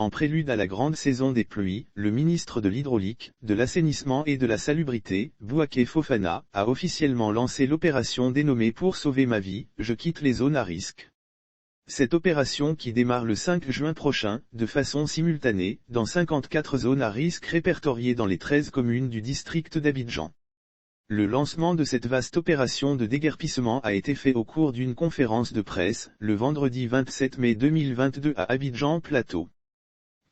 En prélude à la grande saison des pluies, le ministre de l'Hydraulique, de l'Assainissement et de la Salubrité, Bouaké Fofana, a officiellement lancé l'opération dénommée Pour sauver ma vie, je quitte les zones à risque. Cette opération qui démarre le 5 juin prochain, de façon simultanée, dans 54 zones à risque répertoriées dans les 13 communes du district d'Abidjan. Le lancement de cette vaste opération de déguerpissement a été fait au cours d'une conférence de presse, le vendredi 27 mai 2022 à Abidjan Plateau.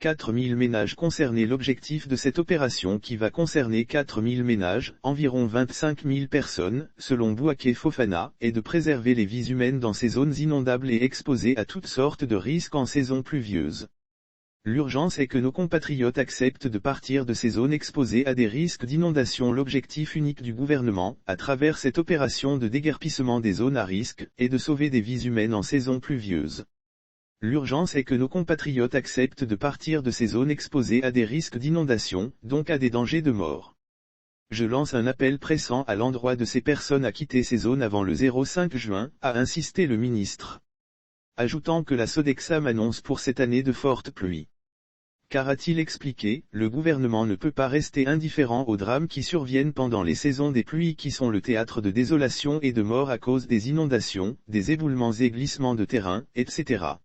4000 ménages concernés. L'objectif de cette opération qui va concerner 4000 ménages, environ 25 000 personnes, selon Bouaké Fofana, est de préserver les vies humaines dans ces zones inondables et exposées à toutes sortes de risques en saison pluvieuse. L'urgence est que nos compatriotes acceptent de partir de ces zones exposées à des risques d'inondation. L'objectif unique du gouvernement, à travers cette opération de déguerpissement des zones à risque, est de sauver des vies humaines en saison pluvieuse. L'urgence est que nos compatriotes acceptent de partir de ces zones exposées à des risques d'inondation, donc à des dangers de mort. Je lance un appel pressant à l'endroit de ces personnes à quitter ces zones avant le 5 juin, a insisté le ministre. Ajoutant que la Sodexam annonce pour cette année de fortes pluies. Car a-t-il expliqué, le gouvernement ne peut pas rester indifférent aux drames qui surviennent pendant les saisons des pluies qui sont le théâtre de désolation et de mort à cause des inondations, des éboulements et glissements de terrain, etc.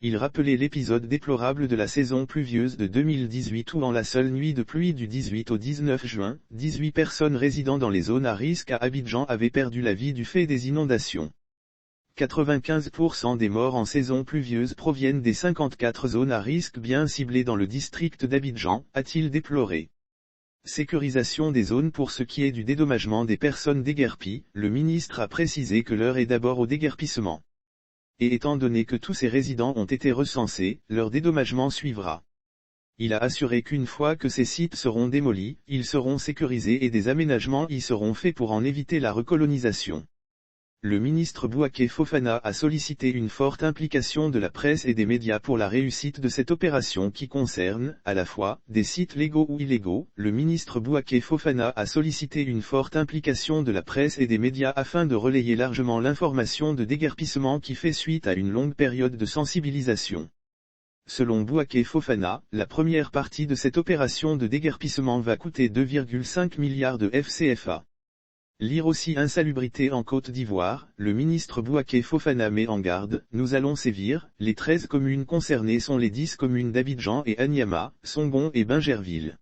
Il rappelait l'épisode déplorable de la saison pluvieuse de 2018 où en la seule nuit de pluie du 18 au 19 juin, 18 personnes résidant dans les zones à risque à Abidjan avaient perdu la vie du fait des inondations. 95% des morts en saison pluvieuse proviennent des 54 zones à risque bien ciblées dans le district d'Abidjan, a-t-il déploré. Sécurisation des zones. Pour ce qui est du dédommagement des personnes déguerpies, le ministre a précisé que l'heure est d'abord au déguerpissement. Et étant donné que tous ces résidents ont été recensés, leur dédommagement suivra. Il a assuré qu'une fois que ces sites seront démolis, ils seront sécurisés et des aménagements y seront faits pour en éviter la recolonisation. Le ministre Bouaké Fofana a sollicité une forte implication de la presse et des médias pour la réussite de cette opération qui concerne, à la fois, des sites légaux ou illégaux. Le ministre Bouaké Fofana a sollicité une forte implication de la presse et des médias afin de relayer largement l'information de déguerpissement qui fait suite à une longue période de sensibilisation. Selon Bouaké Fofana, la première partie de cette opération de déguerpissement va coûter 2,5 milliards de FCFA. Lire aussi Insalubrité en Côte d'Ivoire, le ministre Bouaké Fofana met en garde, nous allons sévir, les 13 communes concernées sont les 10 communes d'Abidjan et Anyama, Songon et Bingerville.